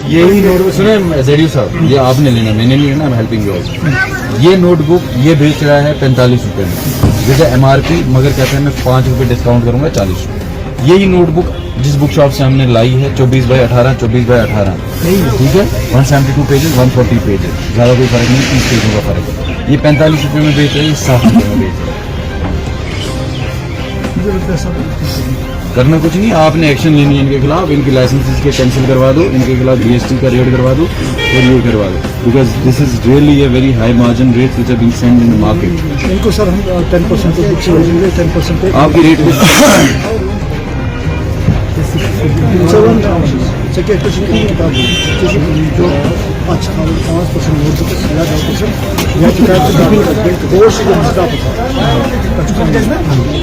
यही नोटबुक सुने जेडी साहब, ये आपने लेना, मैंने नहीं लेना, हेल्पिंग यू। ये नोटबुक ये बेच रहा है 45 रुपए में विद MRP, मगर कहते हैं मैं 5 रुपए डिस्काउंट करूंगा 40 रुपए। यही नोटबुक जिस बुक शॉप से हमने लाई है 24/18, 24/18, ठीक है, 172 पेजेस, 140 पेजेस, ज्यादा कोई फर्क नहीं, 30 पेजों का फर्क है। ये 45 रुपए में बेच रहे हैं, 60 रुपए में बेच रहे हैं। करना कुछ नहीं, आपने एक्शन लेनी है इनके खिलाफ, इनकी लाइसेंसेस के कैंसिल करवा दो, इनके खिलाफ GST का रेट करवा दो और ये करवा दो, because this is really a very high margin rate which are being send in the market. इनको सर हम 10% पे बुक देंगे, 10% पे आपकी रेट में सेकेंड क्वेश्चन की किताब जो 5% नोटबुक या 10% या किताब कोर्स जो हिस्सा होता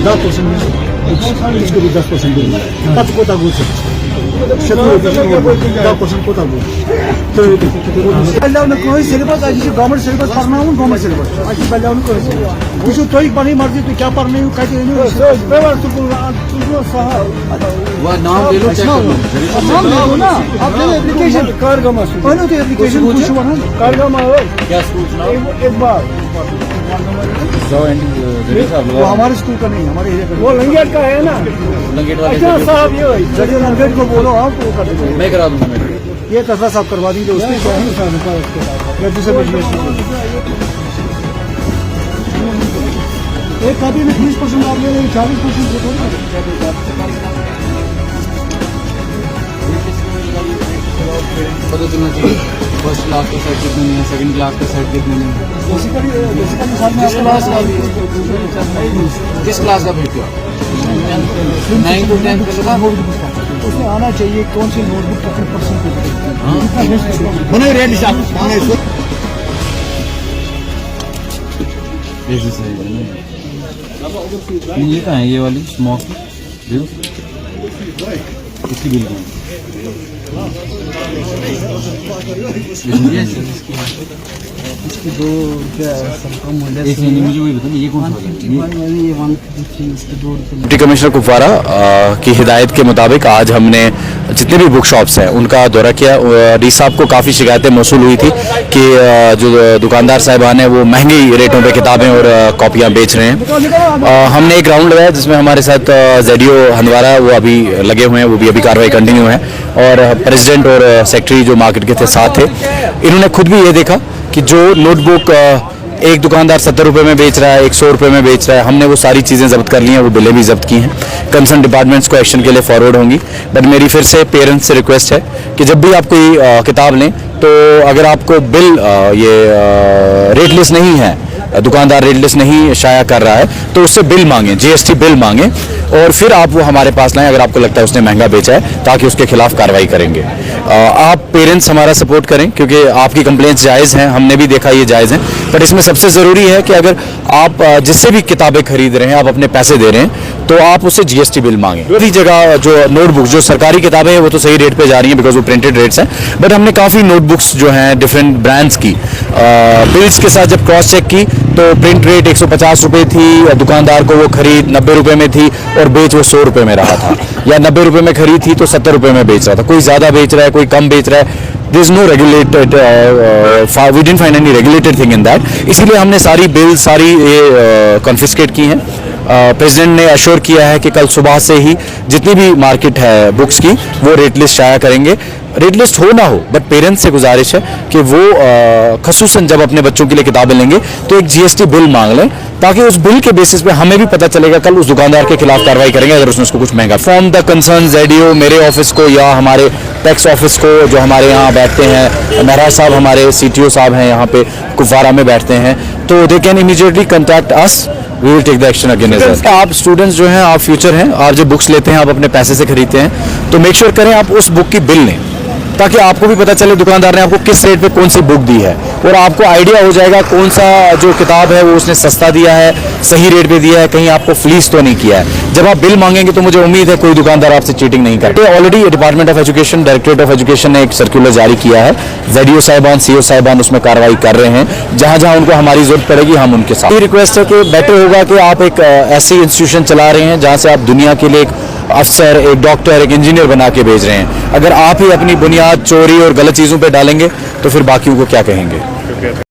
10% इसको भी 10% देंगे, 5 कोटा गुड से 10% कोटा गुड। तो पहले उन्हें कोई सिलेबस आज गवर्नमेंट सिलेबस पढ़ना हो, गवर्नमेंट सिलेबस आज पहले उन्हें कोई कुछ तो ही पढ़ी मर्जी तो क्या पढ़ने हो कहते हैं वह नाम ले लो, चेक कर लो, नाम ले लो ना, आप ले एप्लीकेशन कारगमा पहले तो एप्लीकेशन कुछ बना कारगमा क्या स्कूल एक बार वो हमारे स्कूल का नहीं, हमारे एरिया का, वो लंगेट का है ना, लंगेट वाले साहब ये जरिए लंगेट को बोलो आप वो कर देंगे, मैं करा दूंगा। मैं ये कसरा साहब करवा दीजिए उसके क्या है दूसरे बिजनेस एक कॉपी में 30% आप ले लेंगे, 40% पता चलना चाहिए फर्स्ट क्लास का सेट कितने में है, सेकंड क्लास का सेट कितने में है, किस क्लास का भेजते हो आप? 9 to 10 का लगा उसमें आना चाहिए कौन सी नोटबुक कितने %। बना रेट हिसाब ये कहाँ है, ये वाली स्मोक बिल, इसकी बिल कहाँ है? मुझे वही बताओ, ये कौन सा है? डिप्टी कमिश्नर कुपवारा की हिदायत के मुताबिक आज हमने जितने भी बुक शॉप्स हैं उनका दौरा किया। डी साहब को काफ़ी शिकायतें मौसूल हुई थी कि जो दुकानदार साहिबान हैं वो महंगी रेटों पे किताबें और कॉपियां बेच रहे हैं। हमने एक राउंड लगाया जिसमें हमारे साथ ZDO हंदवारा वो अभी लगे हुए हैं, वो भी अभी कार्रवाई कंटिन्यू है, और प्रेसिडेंट और सेक्रेटरी जो मार्केट के थे साथ थे। इन्होंने खुद भी ये देखा कि जो नोटबुक एक दुकानदार 70 रुपये में बेच रहा है, 100 रुपये में बेच रहा है, हमने वो सारी चीज़ें जब्त कर ली हैं, वो बिलें भी जब्त की हैं, कंसर्न डिपार्टमेंट्स को एक्शन के लिए फॉरवर्ड होंगी। बट मेरी फिर से पेरेंट्स से रिक्वेस्ट है कि जब भी आप कोई किताब लें तो अगर आपको बिल ये रेट लिस्ट नहीं है, दुकानदार रेट लिस्ट नहीं शाया कर रहा है, तो उससे बिल मांगें, GST बिल मांगें, और फिर आप वो हमारे पास लाएं अगर आपको लगता है उसने महंगा बेचा है, ताकि उसके खिलाफ कार्रवाई करेंगे। आप पेरेंट्स हमारा सपोर्ट करें क्योंकि आपकी कंप्लेंट्स जायज़ हैं, हमने भी देखा ये जायज़ हैं, बट इसमें सबसे ज़रूरी है कि अगर आप जिससे भी किताबें खरीद रहे हैं, आप अपने पैसे दे रहे हैं, तो आप उससे GST बिल मांगें। दूसरी जगह जो नोटबुक जो सरकारी किताबें हैं वो तो सही रेट पे जा रही हैं बिकॉज वो प्रिंटेड रेट्स हैं, बट हमने काफ़ी नोटबुक्स जो हैं डिफरेंट ब्रांड्स की बिल्स के साथ जब क्रॉस चेक की तो प्रिंट रेट 150 रुपये थी, दुकानदार को वो खरीद 90 रुपये में थी और बेच वो 100 रुपये में रहा था, या 90 रुपये में खरीद थी तो 70 रुपये में बेच रहा था। कोई ज़्यादा बेच रहा है, कोई कम बेच रहा है, there is no regulated we didn't find any regulated thing in that। इसीलिए हमने सारी बिल सारी ये कॉन्फिस्केट की हैं। प्रेसिडेंट ने अश्योर किया है कि कल सुबह से ही जितनी भी मार्केट है बुक्स की वो रेट लिस्ट शाया करेंगे। रेट लिस्ट हो ना हो, बट पेरेंट्स से गुजारिश है कि वो खसूसन जब अपने बच्चों के लिए किताबें लेंगे तो एक GST बिल मांग लें, ताकि उस बिल के बेसिस पे हमें भी पता चलेगा, कल उस दुकानदार के खिलाफ कार्रवाई करेंगे अगर उसने उसको कुछ महंगा। फ्रॉम द कंसर्न ZDO मेरे ऑफिस को या हमारे टैक्स ऑफिस को जो हमारे यहाँ बैठते हैं, महराज साहब हमारे CTO साहब हैं यहाँ पे कुपवारा में बैठते हैं, तो they can immediately contact us, we will take the action against. आप स्टूडेंट्स जो हैं आप फ्यूचर हैं, आप जब बुक्स लेते हैं आप अपने पैसे से खरीदते हैं, तो मेक श्योर करें आप उस बुक की बिल लें, ताकि आपको भी पता चले दुकानदार ने आपको किस रेट पे कौन सी बुक दी है, और आपको आइडिया हो जाएगा कौन सा जो किताब है वो उसने सस्ता दिया है, सही रेट पे दिया है, कहीं आपको फ्लीस तो नहीं किया है। जब आप बिल मांगेंगे तो मुझे उम्मीद है कोई दुकानदार आपसे चीटिंग नहीं करते। Already department of education, directorate of education ने एक सर्कुलर जारी किया है, ZDO साहिबान, CO साहिबान उसमें कार्रवाई कर रहे हैं, जहाँ जहाँ उनको हमारी जरूरत पड़ेगी हम उनके साथ। ये रिक्वेस्ट है कि बेटर होगा कि आप एक ऐसी इंस्टीट्यूशन चला रहे हैं जहाँ से आप दुनिया के लिए एक अफसर, एक डॉक्टर, एक इंजीनियर बना के भेज रहे हैं। अगर आप ही अपनी बुनियाद चोरी और गलत चीज़ों पे डालेंगे तो फिर बाकियों को क्या कहेंगे।